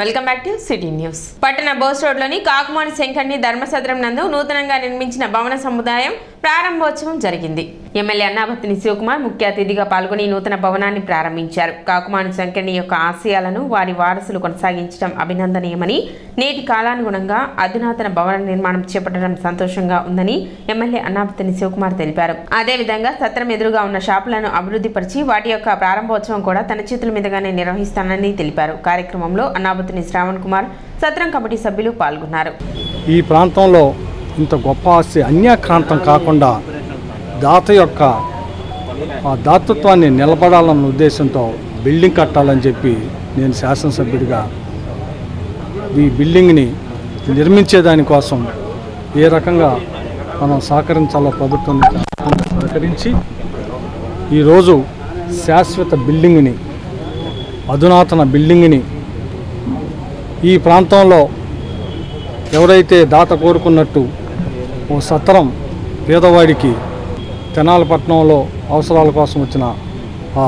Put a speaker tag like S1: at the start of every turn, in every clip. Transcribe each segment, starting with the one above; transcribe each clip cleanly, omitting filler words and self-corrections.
S1: Welcome back to city news. పట్టణ బోస్ రోడ్లోని కాకుమాని శంకర్ని ధర్మసత్రం నందు నూతనంగా నిర్మించిన భవన సముదాయం ప్రారంభోత్సవం జరిగింది. ఎమ్మెల్యే అన్నాబత్తిని శివకుమార్ ముఖ్య అతిథిగా పాల్గొని నూతన భవనాన్ని ప్రారంభించారు. కాకుమాని శంకర్ని యొక్క ఆశయాలను వారి వారసులు కొనసాగించడం అభినందనీయమని, నేటి కాలానుగుణంగా అధునాతన భవన నిర్మాణం చేపట్టడం సంతోషంగా ఉందని ఎమ్మెల్యే అన్నాబత్తిని శివకుమార్ తెలిపారు. అదేవిధంగా సత్రం ఎదురుగా ఉన్న షాపులను అభివృద్ధి పరిచి వాటి యొక్క ప్రారంభోత్సవం కూడా తన చేతుల మీదుగానే నిర్వహిస్తానని తెలిపారు. కార్యక్రమంలో అన్నాబత్తిని శ్రావణ్ కుమార్, సత్రం కమిటీ సభ్యులు పాల్గొన్నారు.
S2: ఈ ప్రాంతంలో ఇంత గొప్ప ఆస్తి అన్యాక్రాంతం కాకుండా దాత యొక్క ఆ దాతృత్వాన్ని నిలబడాలన్న ఉద్దేశంతో బిల్డింగ్ కట్టాలని చెప్పి నేను శాసనసభ్యుడిగా ఈ బిల్డింగ్ని నిర్మించేదానికోసం ఏ రకంగా మనం సహకరించాలో ప్రభుత్వం సహకరించి ఈరోజు శాశ్వత బిల్డింగ్ని, అధునాతన బిల్డింగ్ని ఈ ప్రాంతంలో ఎవరైతే దాత కోరుకున్నట్టు ఓ సత్రం పేదవాడికి తెనాలిపట్నంలో అవసరాల కోసం వచ్చిన ఆ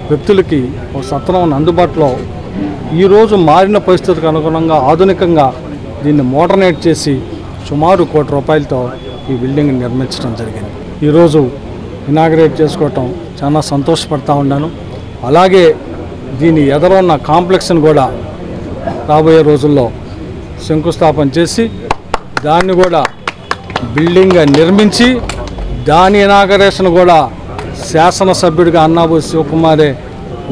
S2: వ్యక్తులకి ఓ సత్రం అందుబాటులో ఈరోజు మారిన పరిస్థితికి అనుగుణంగా ఆధునికంగా దీన్ని మోడర్నైజ్ చేసి సుమారు ₹1 కోట్లతో ఈ బిల్డింగ్ని నిర్మించడం జరిగింది. ఈరోజు ఇనాగ్రేట్ చేసుకోవటం చాలా సంతోషపడతా ఉన్నాను. అలాగే దీని ఎదురున్న కాంప్లెక్స్ని కూడా రాబోయే రోజుల్లో శంకుస్థాపన చేసి దాన్ని కూడా బిల్డింగ్గా నిర్మించి దాని ఇనాగరేషన్ కూడా శాసనసభ్యుడిగా అన్నాబత్తి శివకుమారే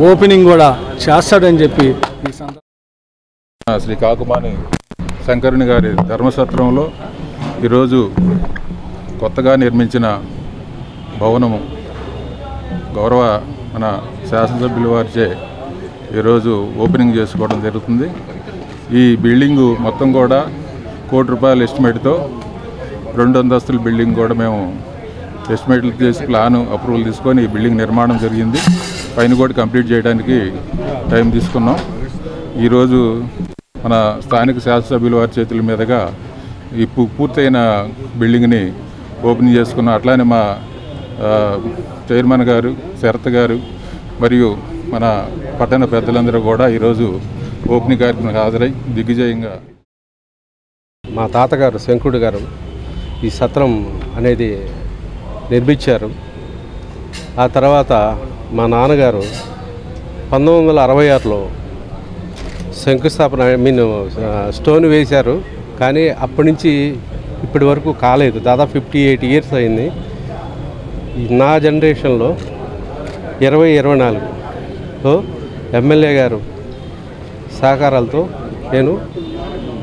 S2: ఓపెనింగ్ కూడా చేస్తాడని చెప్పి ఈ సందర్భంగా
S3: శ్రీ కాకుమాని శంకరుని గారి ధర్మసత్రంలో ఈరోజు కొత్తగా నిర్మించిన భవనము గౌరవ మన శాసనసభ్యుల వారిచే ఈరోజు ఓపెనింగ్ చేసుకోవడం జరుగుతుంది. ఈ బిల్డింగు మొత్తం కూడా ₹1 కోటి ఎస్టిమేట్తో 2 అంతస్తుల బిల్డింగ్ కూడా మేము ఎస్టిమేట్లు చేసి ప్లాను అప్రూవల్ తీసుకొని ఈ బిల్డింగ్ నిర్మాణం జరిగింది. పైన కూడా కంప్లీట్ చేయడానికి టైం తీసుకున్నాం. ఈరోజు మన స్థానిక శాసనసభ్యుల వారి చేతుల మీదుగా ఈ పూర్తయిన బిల్డింగ్ని ఓపెనింగ్ చేసుకున్నాం. అట్లానే మా చైర్మన్ గారు, శరత్ గారు మరియు మన పట్టణ పెద్దలందరూ కూడా ఈరోజు ఓపెనింగ్ కార్యక్రమానికి హాజరై దిగ్విజయంగా
S4: మా తాతగారు శంకుడు గారు ఈ సత్రం అనేది నిర్మించారు. ఆ తర్వాత మా నాన్నగారు 1966లో శంకుస్థాపన స్టోన్ వేశారు. కానీ అప్పటి నుంచి ఇప్పటి వరకు కాలేదు. దాదాపు 58 ఇయర్స్ అయింది. నా జనరేషన్లో 2024లో ఎమ్మెల్యే గారు సహకారాలతో నేను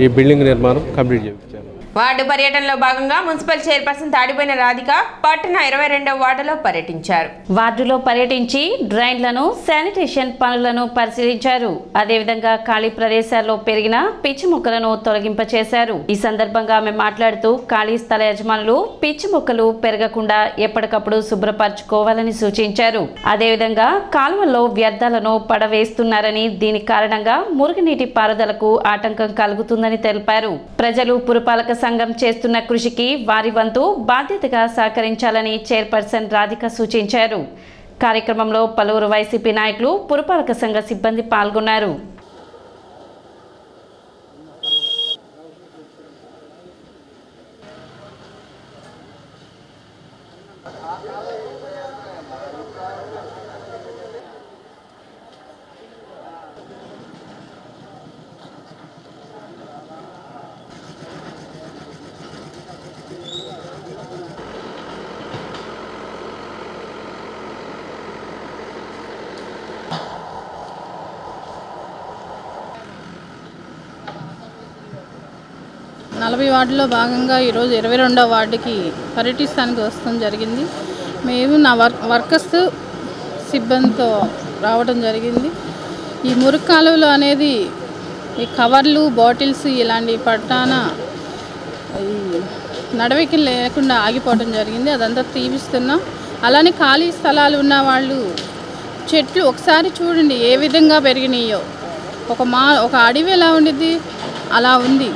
S4: ఈ బిల్డింగ్ నిర్మాణం కంప్లీట్ చేయించాను.
S1: వార్డు పర్యటనలో భాగంగా మున్సిపల్ చైర్పర్సన్ తాడిపోయిన రాధిక పట్టణ 22వ వార్డులో పర్యటించారు.
S5: వార్డులో పర్యటించి డ్రైన్లను, శానిటేషన్ పనులను పరిశీలించారు. అదేవిధంగా ఖాళీ ప్రదేశాల్లో పెరిగిన పిచ్చి మొక్కలను తొలగింపచేశారు. ఈ సందర్భంగా ఆమె మాట్లాడుతూ ఖాళీ స్థల యజమానులు పిచ్చి మొక్కలు పెరగకుండా ఎప్పటికప్పుడు శుభ్రపరచుకోవాలని సూచించారు. అదేవిధంగా కాలువల్లో వ్యర్థాలను పడవేస్తున్నారని, దీని కారణంగా మురుగునీటి పారుదలకు ఆటంకం కలుగుతుందని తెలిపారు. ప్రజలు పురపాలక సంఘం చేస్తున్న కృషికి వారి వంతు బాధ్యతగా సహకరించాలని చైర్పర్సన్ రాధిక సూచించారు. కార్యక్రమంలో పలువురు వైసీపీ నాయకులు, పురపాలక సంఘ సిబ్బంది పాల్గొన్నారు.
S6: నలభై వార్డులో భాగంగా ఈరోజు 22వ వార్డుకి పర్యటిస్తానికి వస్తాం జరిగింది. మేము నా వర్కర్స్ సిబ్బందితో రావడం జరిగింది. ఈ మురుగు కాలువలు అనేది ఈ కవర్లు, బాటిల్స్ ఇలాంటి పట్టాన నడవడిక లేకుండా ఆగిపోవడం జరిగింది. అదంతా తీపిస్తున్నాం. అలానే ఖాళీ స్థలాలు ఉన్న వాళ్ళు చెట్లు ఒకసారి చూడండి ఏ విధంగా పెరిగినాయో. ఒక అడవి ఎలా ఉండిద్ది అలా ఉంది.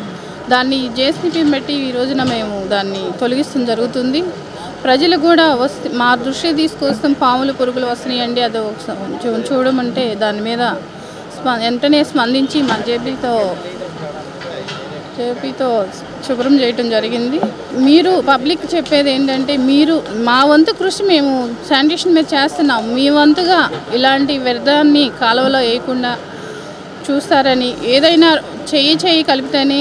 S6: దాన్ని జేసీబీ పెట్టి ఈ రోజున మేము దాన్ని తొలగిస్తూ జరుగుతుంది. ప్రజలు కూడా మా దృష్టి తీసుకొస్తాం, పాములు పురుగులు వస్తున్నాయండి, అది చూడమంటే దాని మీద వెంటనే స్పందించి మన జేపీతో శుభ్రం చేయటం జరిగింది. మీరు పబ్లిక్ చెప్పేది ఏంటంటే, మీరు మా వంతు కృషి మేము శానిటేషన్ మీద చేస్తున్నాం, మీ వంతుగా ఇలాంటి వ్యర్థాన్ని కాలువలో వేయకుండా చూస్తారని, ఏదైనా చెయ్యి కలిపితేనే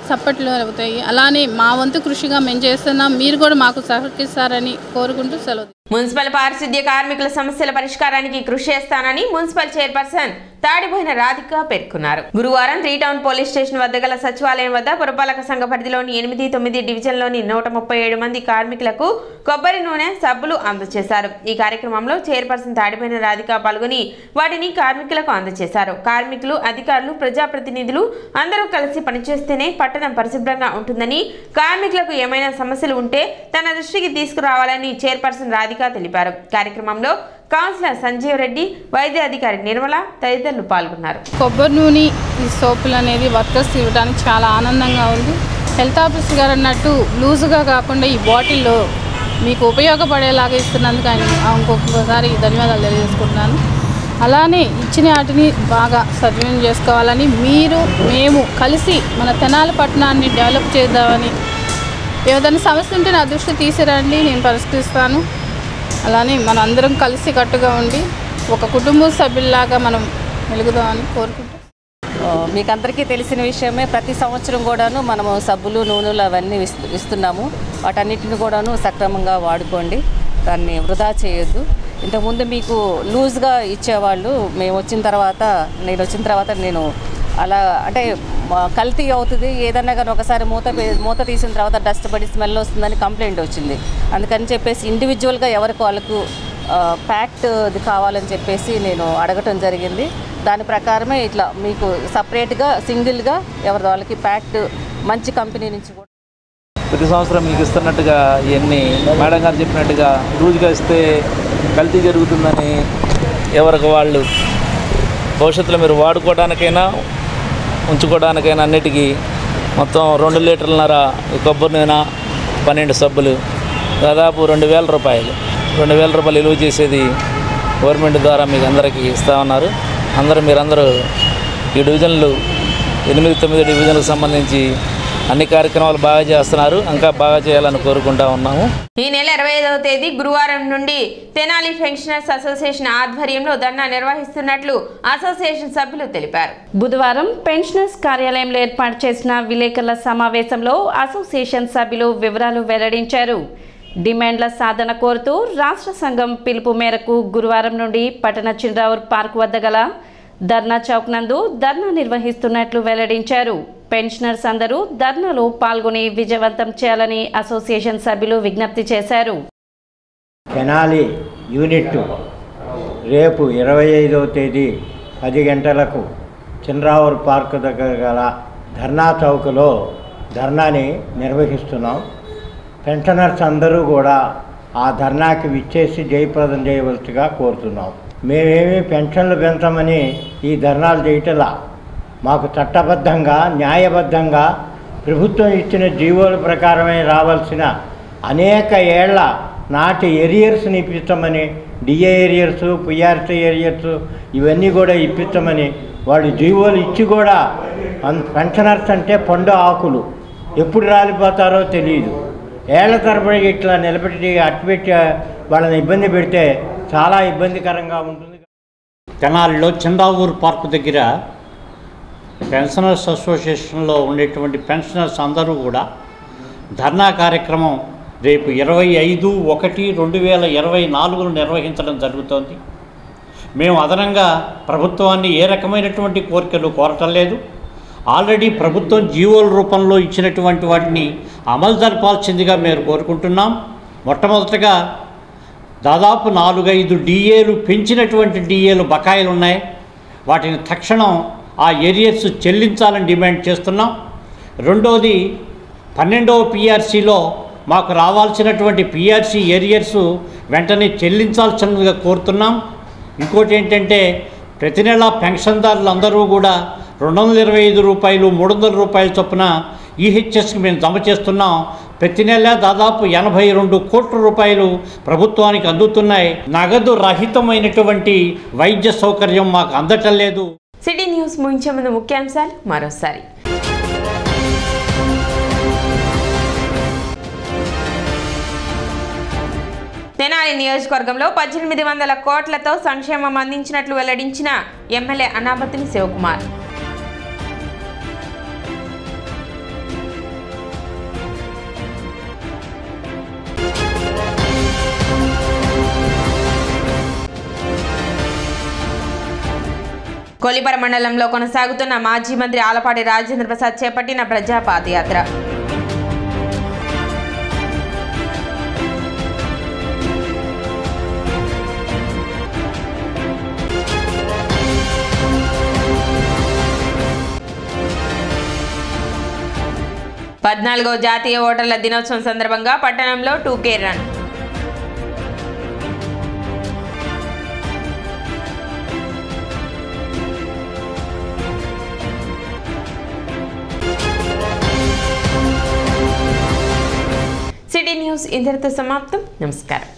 S6: చప్పట్లు అవుతాయి, అలానే మా వంతు కృషిగా మేము చేస్తున్నాం, మీరు కూడా మాకు సహకరిస్తారని కోరుకుంటూ సెలవు.
S1: మున్సిపల్ పారిశుద్ధ్య కార్మికుల సమస్యల పరిష్కారానికి కృషి చేస్తానని మున్సిపల్ చైర్పర్సన్ తాడిపోయిన రాధిక పేర్కొన్నారు. గురువారం 3 టౌన్ పోలీస్ స్టేషన్ వద్ద గల సచివాలయం వద్ద పురపాలక సంఘ పరిధిలోని 8, 9 డివిజన్లోని 137 మంది కార్మికులకు కొబ్బరి నూనె, సబ్బులు అందజేశారు. ఈ కార్యక్రమంలో చైర్పర్సన్ తాడిపోయిన రాధిక పాల్గొని వాటిని కార్మికులకు అందజేశారు. కార్మికులు, అధికారులు, ప్రజాప్రతినిధులు అందరూ కలిసి పనిచేస్తేనే పట్టణం పరిశుభ్రంగా ఉంటుందని, కార్మికులకు ఏమైనా సమస్యలు ఉంటే తన దృష్టికి తీసుకురావాలని చైర్పర్సన్ రాధిక తెలిపారు. కార్యక్రమంలో కౌన్సిలర్ సంజీవ్ రెడ్డి, వైద్య అధికారి నిర్మల తదితరులు పాల్గొన్నారు.
S6: కొబ్బరి నూనె, ఈ సోపులు అనేది వర్కర్స్ ఇవ్వడానికి చాలా ఆనందంగా ఉంది. హెల్త్ ఆఫీసర్ గారు అన్నట్టు లూజుగా కాకుండా ఈ బాటిల్లో మీకు ఉపయోగపడేలాగా ఇస్తున్నందుకు ఆయన ఇంకొకసారి ధన్యవాదాలు తెలియజేసుకుంటున్నాను. అలానే ఇచ్చిన వాటిని బాగా సద్వినియోగం చేసుకోవాలని, మేము కలిసి మన తెనాలి పట్టణాన్ని డెవలప్ చేద్దామని, ఏదైనా సమస్య ఉంటే నా దృష్టి తీసిరండి, నేను పరిష్కరిస్తాను. అలానే మన అందరం కలిసి కట్టుగా ఉండి ఒక కుటుంబ సభ్యుల్లాగా మనం మెలుగుదామని కోరుకుంటాం.
S7: మీకు అందరికీ తెలిసిన విషయమే, ప్రతి సంవత్సరం కూడాను మనము సబ్బులు, నూనెలు అవన్నీ ఇస్తున్నాము. వాటన్నిటిని కూడాను సక్రమంగా వాడుకోండి, దాన్ని వృధా చేయొద్దు. ఇంతకుముందు మీకు లూజ్గా ఇచ్చేవాళ్ళు, నేను వచ్చిన తర్వాత నేను అలా అంటే కల్తీ అవుతుంది, ఏదన్నా కానీ ఒకసారి మూత తీసిన తర్వాత డస్ట్ పడి స్మెల్ వస్తుందని కంప్లైంట్ వచ్చింది. అందుకని చెప్పేసి ఇండివిజువల్గా ఎవరికి వాళ్ళకు ప్యాక్డ్ కావాలని చెప్పేసి నేను అడగటం జరిగింది. దాని ప్రకారమే ఇట్లా మీకు సపరేట్గా సింగిల్గా ఎవరి వాళ్ళకి ప్యాక్డ్ మంచి కంపెనీ నుంచి కూడా
S8: ప్రతి సంవత్సరం మీకు ఇస్తున్నట్టుగా ఇవన్నీ మేడం గారు చెప్పినట్టుగా లూజ్గా ఇస్తే కల్తీ జరుగుతుందని ఎవరికి వాళ్ళు భవిష్యత్తులో మీరు వాడుకోవడానికైనా ఉంచుకోవడానికైనా అన్నిటికీ మొత్తం 2 లీటర్లన్నర కొబ్బరి నూనె, 12 సబ్బులు, దాదాపు 2,000 రూపాయలు. 2,000 రూపాయలు విలువ చేసేది గవర్నమెంట్ ద్వారా మీకు అందరికీ ఇస్తూ ఉన్నారు. మీరందరూ ఈ డివిజన్లు 8, 9 డివిజన్లకు సంబంధించి అన్ని కార్యక్రమాలు బాగా చేస్తున్నారు, ఇంకా బాగా చేయాలని కోరుకుంటా ఉన్నాము.
S1: ఈ నెల 25వ తేదీ గురువారం నుండి తెనాలి పెన్షనర్స్ అసోసియేషన్ ఆధ్వర్యంలో ధర్నా నిర్వహిస్తున్నట్లు అసోసియేషన్ సభ్యులు తెలిపారు.
S5: బుధవారం పెన్షనర్స్ కార్యాలయంలో ఏర్పాటు చేసిన విలేకరుల సమావేశంలో అసోసియేషన్ సభ్యులు వివరాలు వెల్లడించారు. డిమాండ్ల సాధన కోరుతూ రాష్ట్ర సంఘం పిలుపు మేరకు గురువారం నుండి పట్టణ చిన్రావూర్ పార్క్ వద్ద గల ధర్నా చౌక్ నందు ధర్నా నిర్వహిస్తున్నట్లు వెల్లడించారు. పెన్షనర్స్ అందరూ ధర్నాలో పాల్గొని విజయవంతం చేయాలని అసోసియేషన్ సభ్యులు విజ్ఞప్తి చేశారు.
S9: తెనాలి యూనిట్ రేపు 25వ తేదీ 10 గంటలకు చిన్రావూర్ పార్క్ దగ్గర గల ధర్నా చౌక్లో ధర్నాని నిర్వహిస్తున్నాం. పెన్షనర్స్ అందరూ కూడా ఆ ధర్నాకి విచ్చేసి జయప్రదం చేయవలసిగా కోరుతున్నాం. మేమేమి పెన్షన్లు పెంచమని ఈ ధర్నాలు చేయటలా, మాకు చట్టబద్ధంగా, న్యాయబద్ధంగా ప్రభుత్వం ఇచ్చిన జీవోల ప్రకారమే రావాల్సిన అనేక ఏళ్ల నాటి ఏరియర్స్ని ఇప్పించమని, డిఏ ఏరియర్స్, పిఆర్టీ ఏరియర్స్ ఇవన్నీ కూడా ఇప్పించమని వాళ్ళు జీవోలు ఇచ్చి కూడా పెన్షనర్స్ అంటే పండు ఆకులు ఎప్పుడు రాలిపోతారో తెలియదు. ఏళ్ల తరబడి ఇట్లా నిలబెట్టి అట్టుపెట్టి వాళ్ళని ఇబ్బంది పెడితే చాలా ఇబ్బందికరంగా ఉంటుంది. తెనాలిలో చిన్రావూర్ పార్క్ దగ్గర పెన్షనర్స్ అసోసియేషన్లో ఉండేటువంటి పెన్షనర్స్ అందరూ కూడా ధర్నా కార్యక్రమం రేపు 25/1/2024 నిర్వహించడం జరుగుతోంది. మేము అదనంగా ప్రభుత్వాన్ని ఏ రకమైనటువంటి కోరికలు కోరటం లేదు. ఆల్రెడీ ప్రభుత్వం జీవోల రూపంలో ఇచ్చినటువంటి వాటిని అమలు జరపాల్సిందిగా మేము కోరుకుంటున్నాం. మొట్టమొదటిగా దాదాపు 4-5 డిఏలు పెంచినటువంటి డిఏలు బకాయిలు ఉన్నాయి. వాటిని తక్షణం ఆ ఏరియర్స్ చెల్లించాలని డిమాండ్ చేస్తున్నాం. రెండోది 12వ పిఆర్సీలో మాకు రావాల్సినటువంటి పిఆర్సీ ఏరియర్స్ వెంటనే చెల్లించాల్సిందిగా కోరుతున్నాం. ఇంకోటి ఏంటంటే ప్రతి నెల పెన్షన్దారులు అందరూ కూడా 225 రూపాయలు, 300 రూపాయల చొప్పున ఈహెచ్ఎస్కి మేము జమ చేస్తున్నాం. ప్రతి నెల దాదాపు 82 కోట్ల రూపాయలు ప్రభుత్వానికి అందుతున్నాయి. నగదు రహితమైనటువంటి వైద్య సౌకర్యం మాకు అందటం లేదు.
S1: సిటీ న్యూస్ ముగించే ముందు ముఖ్యాంశాలు మరోసారి. తెనాలి నియోజకవర్గంలో 1800 కోట్లతో సంక్షేమం అందించినట్లు వెల్లడించిన ఎమ్మెల్యే అన్నాబత్తిని శివకుమార్. కొలిపర మండలంలో కొనసాగుతున్న మాజీ మంత్రి ఆలపాటి రాజేంద్ర ప్రసాద్ చేపట్టిన ప్రజా పాదయాత్ర. పద్నాలుగవ జాతీయ ఓటర్ల దినోత్సవం సందర్భంగా పట్టణంలో 2K రన్. సిటీ న్యూస్ ఇంతటితో సమాప్తం. నమస్కారం.